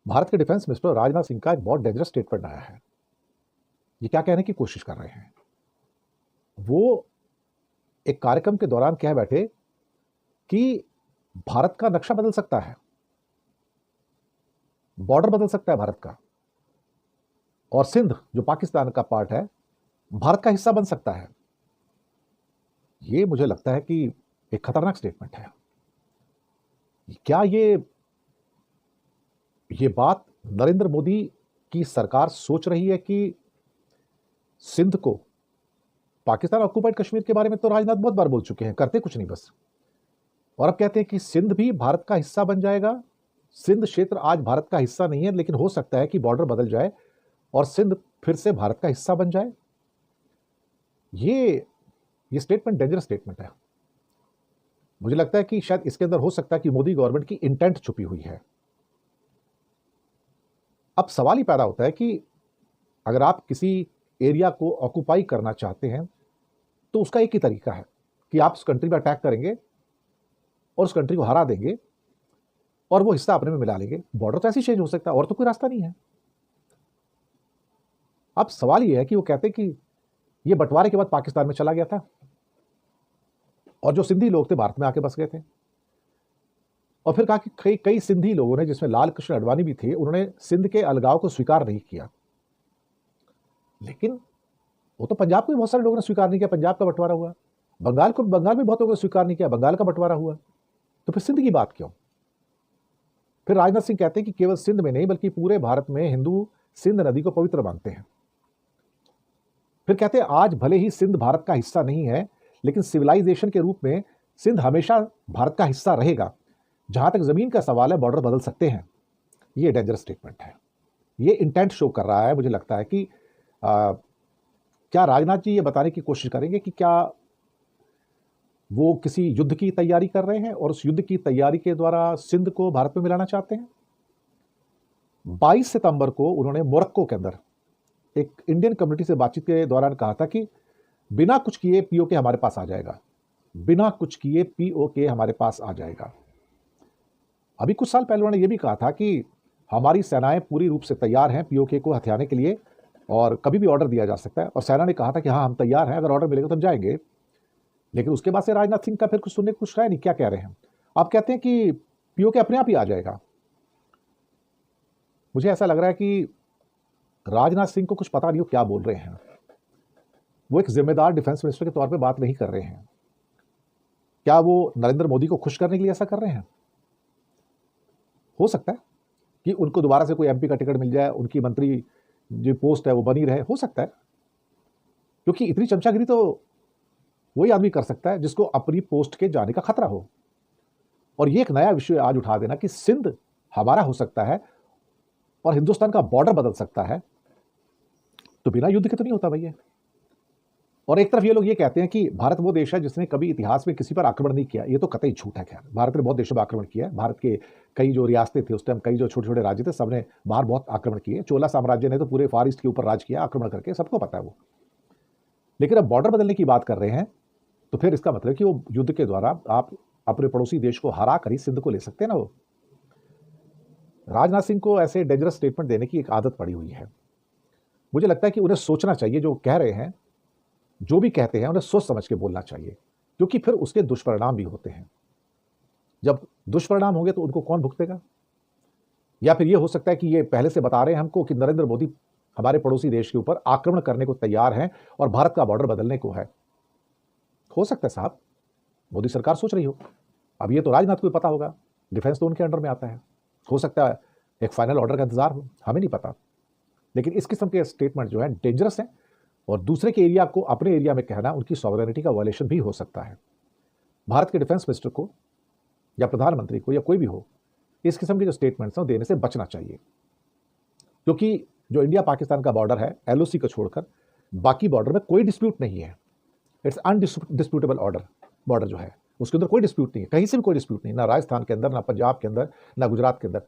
भारत के defence minister Rajnath Singh का एक बहुत डेंजरस स्टेटमेंट आया है। ये क्या कहने की कोशिश कर रहे हैं? वो एक कार्यक्रम के दौरान कह बैठे कि भारत का नक्शा बदल सकता है, बॉर्डर बदल सकता है भारत का, और सिंध जो पाकिस्तान का पार्ट है भारत का हिस्सा बन सकता है। ये मुझे लगता है कि एक खतरनाक स्टेटमेंट है। क्या ये बात नरेंद्र मोदी की सरकार सोच रही है कि सिंध को, पाकिस्तान ऑक्युपाइड कश्मीर के बारे में तो राजनाथ बहुत बार बोल चुके हैं, करते कुछ नहीं बस, और अब कहते हैं कि सिंध भी भारत का हिस्सा बन जाएगा। सिंध क्षेत्र आज भारत का हिस्सा नहीं है, लेकिन हो सकता है कि बॉर्डर बदल जाए और सिंध फिर से भारत का हिस्सा बन जाए। ये स्टेटमेंट डेंजरस स्टेटमेंट है। मुझे लगता है कि शायद इसके अंदर हो सकता है कि मोदी गवर्नमेंट की इंटेंट छुपी हुई है। अब सवाल ही पैदा होता है कि अगर आप किसी एरिया को ऑक्युपाई करना चाहते हैं तो उसका एक ही तरीका है कि आप उस कंट्री पर अटैक करेंगे और उस कंट्री को हरा देंगे और वो हिस्सा अपने में मिला लेंगे। बॉर्डर तो ऐसे ही चेंज हो सकता है, और तो कोई रास्ता नहीं है। अब सवाल ये है कि वो कहते हैं कि ये बंटवारे के बाद पाकिस्तान में चला गया था और जो सिंधी लोग थे भारत में आके बस गए थे, और फिर कहा कि कई सिंधी लोगों ने, जिसमें लाल कृष्ण आडवाणी भी थे, उन्होंने सिंध के अलगाव को स्वीकार नहीं किया। लेकिन वो तो पंजाब के बहुत सारे लोगों ने स्वीकार नहीं किया, पंजाब का बंटवारा हुआ। बंगाल में बहुत लोगों ने स्वीकार नहीं किया, बंगाल का बंटवारा हुआ। तो फिर सिंध की बात क्यों? फिर राजनाथ सिंह कहते हैं कि केवल सिंध में नहीं बल्कि पूरे भारत में हिंदू सिंध नदी को पवित्र मानते हैं। फिर कहते हैं आज भले ही सिंध भारत का हिस्सा नहीं है, लेकिन सिविलाइजेशन के रूप में सिंध हमेशा भारत का हिस्सा रहेगा। जहां तक जमीन का सवाल है, बॉर्डर बदल सकते हैं। ये डेंजरस स्टेटमेंट है। ये इंटेंट शो कर रहा है। मुझे लगता है कि क्या राजनाथ जी ये बताने की कोशिश करेंगे कि क्या वो किसी युद्ध की तैयारी कर रहे हैं और उस युद्ध की तैयारी के द्वारा सिंध को भारत में मिलाना चाहते हैं। 22 सितंबर को उन्होंने मोरक्को के अंदर एक इंडियन कम्युनिटी से बातचीत के दौरान कहा था कि बिना कुछ किए पीओके हमारे पास आ जाएगा, बिना कुछ किए पीओके हमारे पास आ जाएगा। अभी कुछ साल पहले उन्होंने ये भी कहा था कि हमारी सेनाएं पूरी रूप से तैयार हैं पीओके को हथियाने के लिए और कभी भी ऑर्डर दिया जा सकता है, और सेना ने कहा था कि हाँ हम तैयार हैं, अगर ऑर्डर मिलेगा तो हम जाएंगे। लेकिन उसके बाद से राजनाथ सिंह का फिर कुछ सुनने को कुछ है नहीं। क्या कह रहे हैं आप? कहते हैं कि पीओके अपने आप ही आ जाएगा। मुझे ऐसा लग रहा है कि राजनाथ सिंह को कुछ पता नहीं हो क्या बोल रहे हैं। वो एक जिम्मेदार डिफेंस मिनिस्टर के तौर पे बात नहीं कर रहे हैं। क्या वो नरेंद्र मोदी को खुश करने के लिए ऐसा कर रहे हैं? हो सकता है कि उनको दोबारा से कोई एमपी का टिकट मिल जाए, उनकी मंत्री जो पोस्ट है वो बनी रहे, हो सकता है। क्योंकि इतनी चमचागिरी तो वही आदमी कर सकता है जिसको अपनी पोस्ट के जाने का खतरा हो। और ये एक नया विषय आज उठा देना कि सिंध हमारा हो सकता है और हिंदुस्तान का बॉर्डर बदल सकता है, तो बिना युद्ध के तो नहीं होता भैया। और एक तरफ ये लोग ये कहते हैं कि भारत वो देश है जिसने कभी इतिहास में किसी पर आक्रमण नहीं किया। ये तो कतई झूठ है। खैर, भारत ने बहुत देशों पर आक्रमण किया है। भारत के कई जो रियासतें थी उस टाइम, कई जो छोटे छोटे राज्य थे, सबने बाहर बहुत आक्रमण किए। चोला साम्राज्य ने तो पूरे फार ईस्ट के ऊपर राज किया आक्रमण करके, सबको पता है वो। लेकिन अब बॉर्डर बदलने की बात कर रहे हैं, तो फिर इसका मतलब कि वो युद्ध के द्वारा आप अपने पड़ोसी देश को हरा कर ही सिंध को ले सकते हैं ना। वो राजनाथ सिंह को ऐसे डेंजरस स्टेटमेंट देने की एक आदत पड़ी हुई है। मुझे लगता है कि उन्हें सोचना चाहिए, जो कह रहे हैं, जो भी कहते हैं, उन्हें सोच समझ के बोलना चाहिए, क्योंकि फिर उसके दुष्परिणाम भी होते हैं। जब दुष्परिणाम होंगे तो उनको कौन भुगतेगा? या फिर ये हो सकता है कि ये पहले से बता रहे हैं हमको कि नरेंद्र मोदी हमारे पड़ोसी देश के ऊपर आक्रमण करने को तैयार हैं और भारत का बॉर्डर बदलने को है। हो सकता है साहब मोदी सरकार सोच रही हो। अब ये तो राजनाथ को पता होगा, डिफेंस तो उनके अंडर में आता है। हो सकता है एक फाइनल ऑर्डर का इंतजार हो, हमें नहीं पता। लेकिन इस किस्म के स्टेटमेंट जो है डेंजरस हैं, और दूसरे के एरिया को अपने एरिया में कहना उनकी सॉवरेनिटी का वायलेशन भी हो सकता है। भारत के डिफेंस मिनिस्टर को या प्रधानमंत्री को या कोई भी हो, इस किस्म के जो स्टेटमेंट्स हैं देने से बचना चाहिए, क्योंकि जो इंडिया पाकिस्तान का बॉर्डर है, एलओसी को छोड़कर बाकी बॉर्डर में कोई डिस्प्यूट नहीं है। इट्स अनडिस्प्यूटेबल बॉर्डर जो है उसके अंदर कोई डिस्प्यूट नहीं है, कहीं से भी कोई डिस्प्यूट नहीं, ना राजस्थान के अंदर, ना पंजाब के अंदर, ना गुजरात के अंदर।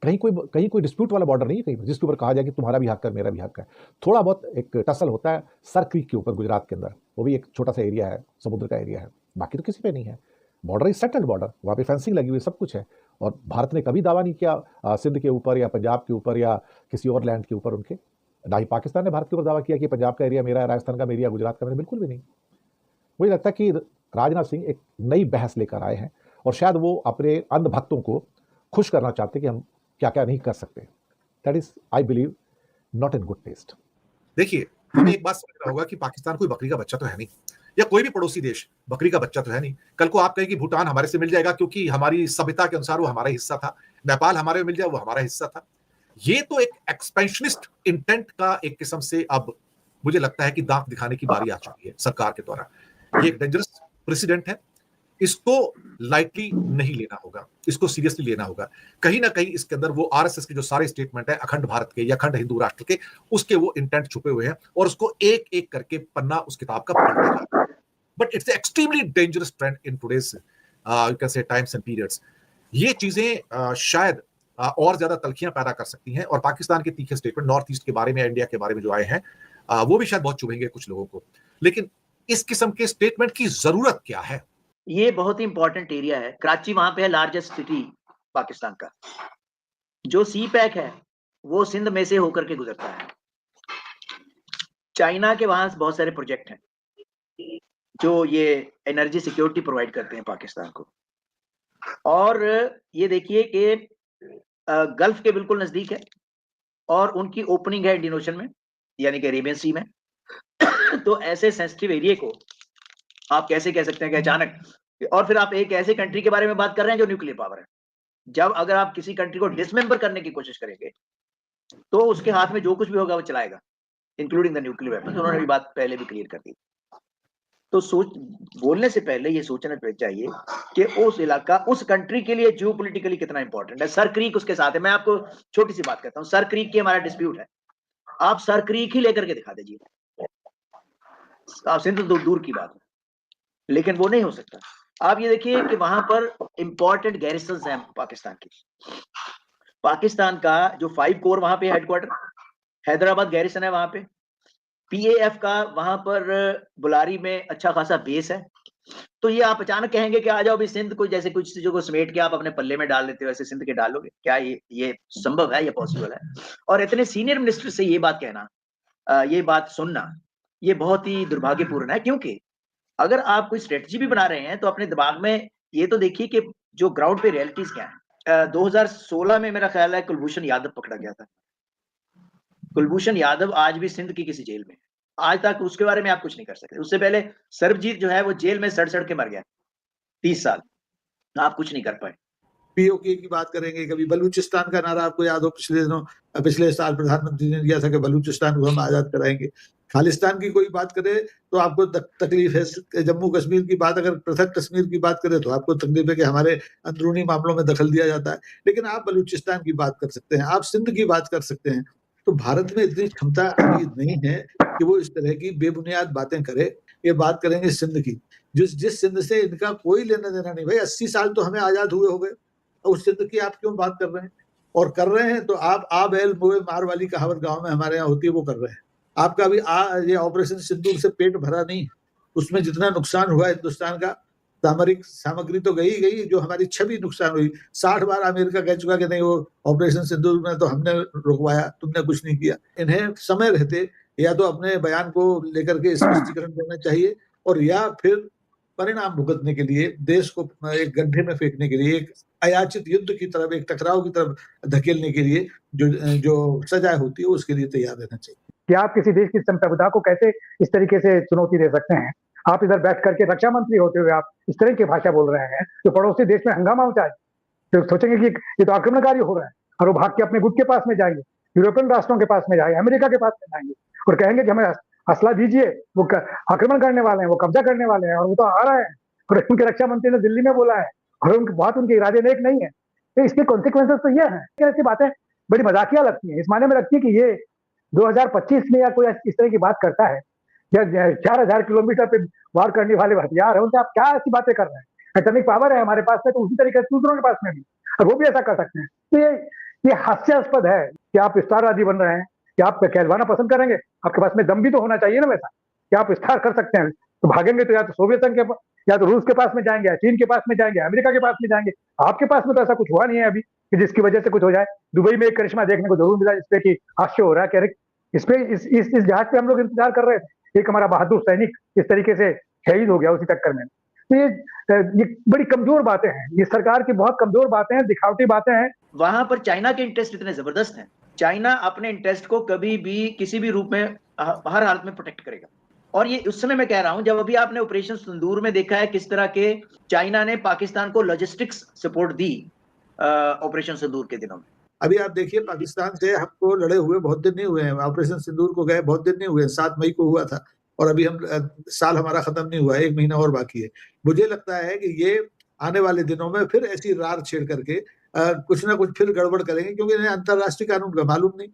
कहीं कोई डिस्प्यूट वाला बॉर्डर नहीं है कहीं पर जिसके ऊपर कहा जाए कि तुम्हारा भी हक है, मेरा भी हक है। थोड़ा बहुत एक टसल होता है सर क्रीक के ऊपर गुजरात के अंदर, वो भी एक छोटा सा एरिया है, समुद्र का एरिया है, बाकी तो किसी पे नहीं है। बॉर्डर इज सेटल्ड बॉर्डर, वहाँ पे फेंसिंग लगी हुई सब कुछ है। और भारत ने कभी दावा नहीं किया सिंध के ऊपर या पंजाब के ऊपर या किसी और लैंड के ऊपर उनके। ना ही पाकिस्तान ने भारत के ऊपर दावा किया कि पंजाब का एरिया मेरा है, राजस्थान का मेरा, गुजरात का मेरा, बिल्कुल भी नहीं। मुझे लगता है कि राजनाथ सिंह एक नई बहस लेकर आए हैं और शायद वो अपने अंध भक्तों को खुश करना चाहते कि हम क्या क्या नहीं कर सकते। That is I believe not in good taste. देखिए, हमें एक बात समझना होगा कि पाकिस्तान कोई बकरी का बच्चा तो है नहीं, या कोई भी पड़ोसी देश बकरी का बच्चा तो है नहीं। कल को आप कहें कि भूटान हमारे से मिल जाएगा क्योंकि हमारी सभ्यता के अनुसार वो हमारा हिस्सा था, नेपाल हमारे मिल जाए वो हमारा हिस्सा था। ये तो एक एक्सपेंशनिस्ट इंटेंट का एक किस्म से अब मुझे लगता है कि दांत दिखाने की बारी आ चुकी है सरकार के द्वारा। ये एक डेंजरस प्रेसिडेंट है, इसको लाइटली नहीं लेना होगा, इसको सीरियसली लेना होगा। कहीं ना कहीं इसके अंदर वो आरएसएस के जो सारे स्टेटमेंट है अखंड भारत के या अखंड हिंदू राष्ट्र के, उसके वो इंटेंट छुपे हुए हैं और उसको एक एक करके पन्ना उस किताब का पलटेगा। But it's extremely dangerous trend in today's you can say times and periods. ये चीजें शायद और ज्यादा तलखियां पैदा कर सकती हैं और पाकिस्तान के तीखे स्टेटमेंट नॉर्थ ईस्ट के बारे में, इंडिया के बारे में जो आए हैं वो भी शायद बहुत चुभेंगे कुछ लोगों को। लेकिन इस किस्म के स्टेटमेंट की जरूरत क्या है? ये बहुत ही इंपॉर्टेंट एरिया है। कराची वहां पे है लार्जेस्ट सिटी पाकिस्तान का। जो सी पैक है वो सिंध में से होकर के गुजरता है। चाइना के वहां बहुत सारे प्रोजेक्ट हैं जो ये एनर्जी सिक्योरिटी प्रोवाइड करते हैं पाकिस्तान को। और ये देखिए कि गल्फ के बिल्कुल नजदीक है और उनकी ओपनिंग है इंडियन ओशन में, यानी कि अरेबियन सी में। तो ऐसे सेंसिटिव एरिया को आप कैसे कह सकते हैं कि अचानक, और फिर आप एक ऐसे कंट्री के बारे में बात कर रहे हैं जो न्यूक्लियर पावर है। जब अगर आप किसी कंट्री को डिसमेंबर करने की कोशिश करेंगे तो उसके हाथ में जो कुछ भी होगा वो चलाएगा, इंक्लूडिंग द न्यूक्लियर वेपन। उन्होंने ये बात पहले भी क्लियर कर दी। तो बोलने से पहले ये सोचना चाहिए कि उस इलाका, उस कंट्री के लिए जियोपॉलिटिकली कितना इंपॉर्टेंट है। सर क्रीक उसके साथ है। मैं आपको छोटी सी बात कहता हूँ, सर क्रीक की हमारा डिस्प्यूट है, आप सर क्रीक ही लेकर के दिखा दीजिए। आप सिंध तो दूर की बात है, लेकिन वो नहीं हो सकता। आप ये देखिए कि वहां पर इंपॉर्टेंट गैरिसन्स हैं पाकिस्तान की। पाकिस्तान का जो 5 कोर वहां पे हेडक्वार्टर, हैदराबाद गैरिसन है वहां पे। पीएएफ का वहां पर बुलारी में अच्छा खासा बेस है। तो ये आप अचानक कहेंगे कि आ जाओ भी सिंध को, जैसे कुछ चीजों को समेट के आप अपने पल्ले में डाल देते हो, वैसे सिंध के डालोगे क्या? ये संभव है? ये पॉसिबल है? और इतने सीनियर मिनिस्टर से ये बात कहना, ये बात सुनना, ये बहुत ही दुर्भाग्यपूर्ण है। क्योंकि अगर आप कोई स्ट्रेटजी भी बना रहे हैं तो अपने दिमाग में ये तो देखिए कि जो ग्राउंड पे रियलिटीज क्या है। 2016 में मेरा ख्याल है कुलभूषण यादव पकड़ा गया था। कुलभूषण यादव आज भी सिंध की किसी जेल में है। आज तक उसके बारे में आप कुछ नहीं कर सकते। उससे पहले सरबजीत जो है वो जेल में सड़ के मर गया 30 साल, आप कुछ नहीं कर पाए। पीओके की बात करेंगे, कभी बलूचिस्तान का नारा आपको याद हो, पिछले साल प्रधानमंत्री ने दिया था कि बलूचिस्तान को हम आजाद कराएंगे। खालिस्तान की कोई बात करे तो आपको तकलीफ है। जम्मू कश्मीर की बात, अगर पृथक कश्मीर की बात करें तो आपको तकलीफ है कि हमारे अंदरूनी मामलों में दखल दिया जाता है। लेकिन आप बलूचिस्तान की बात कर सकते हैं, आप सिंध की बात कर सकते हैं। तो भारत में इतनी क्षमता अभी नहीं है कि वो इस तरह की बेबुनियाद बातें करे। ये बात करेंगे सिंध की, जिस सिंध से इनका कोई लेना देना नहीं। भाई 80 साल तो हमें आजाद हुए हो गए, उस सिंध की आप क्यों बात कर रहे हैं? और कर रहे हैं तो आप बैल मोए मार वाली कहावत गांव में हमारे यहाँ होती है, वो कर रहे हैं। आपका भी ये ऑपरेशन सिंदूर से पेट भरा नहीं। उसमें जितना नुकसान हुआ हिंदुस्तान का, सामरिक सामग्री तो गई, जो हमारी छवि नुकसान हुई। 60 बार अमेरिका कह चुका कि नहीं वो ऑपरेशन सिंदूर में तो हमने रुकवाया, तुमने कुछ नहीं किया। इन्हें समय रहते या तो अपने बयान को लेकर के स्पष्टीकरण देना चाहिए, और या फिर परिणाम भुगतने के लिए, देश को एक गड्ढे में फेंकने के लिए, एक अयाचित युद्ध की तरफ, एक टकराव की तरफ धकेलने के लिए जो सजाए होती है उसके लिए तैयार रहना चाहिए। कि आप किसी देश की संप्रभुता को कैसे इस तरीके से चुनौती दे सकते हैं? आप इधर बैठ करके रक्षा मंत्री होते हुए आप इस तरह की भाषा बोल रहे हैं जो पड़ोसी देश में हंगामा मचाए। तो सोचेंगे कि ये तो आक्रमणकारी हो रहा है, और वो भाग के अपने गुट के पास में जाएंगे, यूरोपियन राष्ट्रों के पास में जाएंगे, अमेरिका के पास में जाएंगे और कहेंगे कि हमें असला दीजिए, वो आक्रमण करने वाले हैं, वो कब्जा करने वाले हैं, और वो तो आ रहा है। और उनके रक्षा मंत्री ने दिल्ली में बोला है, और उनकी बात, उनके इरादे नेक नहीं है। तो इसके कॉन्सिक्वेंसेस तो ये हैं। ऐसी बातें बड़ी मजाकिया लगती हैं, इस मायने में लगती है कि ये 2025 में या कोई इस तरह की बात करता है, या 4000 किलोमीटर पे वार करने वाले हथियार है, उनसे आप क्या ऐसी बातें कर रहे हैं? एटॉमिक पावर है हमारे पास में, तो उसी तरीके से दूसरों के पास में भी, और वो भी ऐसा कर सकते हैं। तो ये हास्यास्पद है कि आप स्टारवादी बन रहे हैं, कि आप कहलवाना पसंद करेंगे। आपके पास में दम भी तो होना चाहिए ना वैसा, कि आप स्टार कर सकते हैं। तो भागेंगे तो या तो सोवियत संघ या तो रूस के पास में जाएंगे, या चीन के पास में जाएंगे, अमेरिका के पास में जाएंगे। आपके पास में तो ऐसा कुछ हुआ नहीं है अभी कि जिसकी वजह से कुछ हो जाए। दुबई में एक करिश्मा देखने को जरूर मिला जिसपे कि आश्चर्य हो रहा है कि अरे इस जहाज पे हम लोग इंतजार कर रहे थे, एक हमारा बहादुर सैनिक इस तरीके से शहीद हो गया उसी चक्कर में। तो ये बड़ी कमजोर बातें हैं, ये सरकार की बहुत कमजोर बातें हैं, दिखावटी बातें हैं। वहां पर चाइना के इंटरेस्ट इतने जबरदस्त हैं, चाइना अपने इंटरेस्ट को कभी भी किसी भी रूप में हर हालत में प्रोटेक्ट करेगा। और ये उस समय मैं कह रहा हूं जब अभी आपने ऑपरेशन सिंदूर में देखा है किस तरह के चाइना ने पाकिस्तान को लॉजिस्टिक्स सपोर्ट दी ऑपरेशन सिंदूर के दिनों में। अभी आप देखिए पाकिस्तान से हमको लड़े हुए बहुत दिन नहीं हुए हैं, ऑपरेशन सिंदूर को गए बहुत दिन नहीं हुए, 7 मई को हुआ था और अभी हम साल हमारा खत्म नहीं हुआ है, 1 महीना और बाकी है। मुझे लगता है कि ये आने वाले दिनों में फिर ऐसी रार छेड़ करके कुछ ना कुछ फिर गड़बड़ करेंगे, क्योंकि इन्हें अंतर्राष्ट्रीय कानून का मालूम नहीं,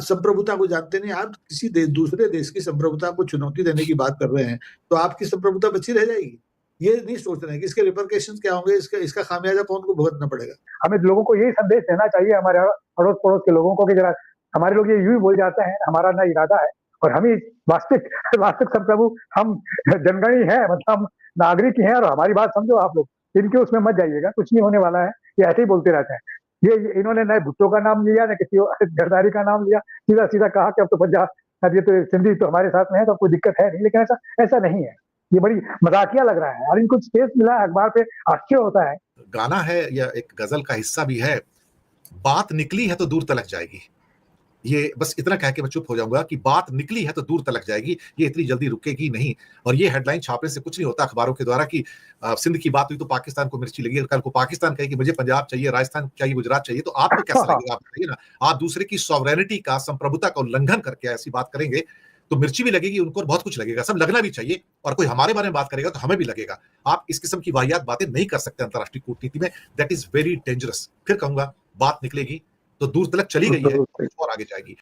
संप्रभुता को जानते नहीं। आप किसी दूसरे देश की संप्रभुता को चुनौती देने की बात कर रहे हैं तो आपकी संप्रभुता बची रह जाएगी। ये नहीं सोच रहे हैं कि इसके रिपरकेशंस क्या होंगे, इसका खामियाजा कौन को भुगतना पड़ेगा। हमें लोगों को यही संदेश देना चाहिए, हमारे अड़ोस पड़ोस के लोगों को, कि जरा हमारे लोग ये यूं ही बोल जाते हैं, हमारा ना इरादा है और हम ही वास्तविक संप्रभु, हम जनगण ही है, मतलब नागरिक ही हैं, और हमारी बात समझो आप लोग, इनके उसमें मत जाइएगा, कुछ नहीं होने वाला है। ये ऐसे ही बोलते रहते हैं। ये इन्होंने न भुट्टो का नाम लिया, न किसी जरदारी का नाम लिया, सीधा सीधा कहा कि अब तो पंजाब, अब ये तो सिंधी तो हमारे साथ में है तो कोई दिक्कत है नहीं। लेकिन ऐसा नहीं है, ये बड़ी मजाकिया लग रहा है और इनको स्पेस मिला अखबार पे, आश्चर्य होता है। गाना है या एक गजल का हिस्सा भी है, बात निकली है तो दूर तलक जाएगी। ये बस इतना कह के मैं चुप हो जाऊंगा कि बात निकली है तो दूर तलक जाएगी, ये इतनी जल्दी रुकेगी नहीं। और ये हेडलाइन छापने से कुछ नहीं होता अखबारों के द्वारा कि सिंध की बात हुई तो पाकिस्तान को मिर्ची लगी, कल को पाकिस्तान कहे कि मुझे पंजाब चाहिए, राजस्थान चाहिए, गुजरात चाहिए, तो आपको कैसा लगेगा? आप बताइए ना। आप दूसरे की सॉवरेनिटी का, संप्रभुता का उल्लंघन करके ऐसी बात करेंगे तो मिर्ची भी लगेगी उनको और बहुत कुछ लगेगा, सब लगना भी चाहिए। और कोई हमारे बारे में बात करेगा तो हमें भी लगेगा। आप इस किस्म की वाहियात बातें नहीं कर सकते अंतर्राष्ट्रीय कूटनीति में। That is very dangerous. फिर कहूंगा बात निकलेगी तो दूर तलक चली गई है और आगे जाएगी।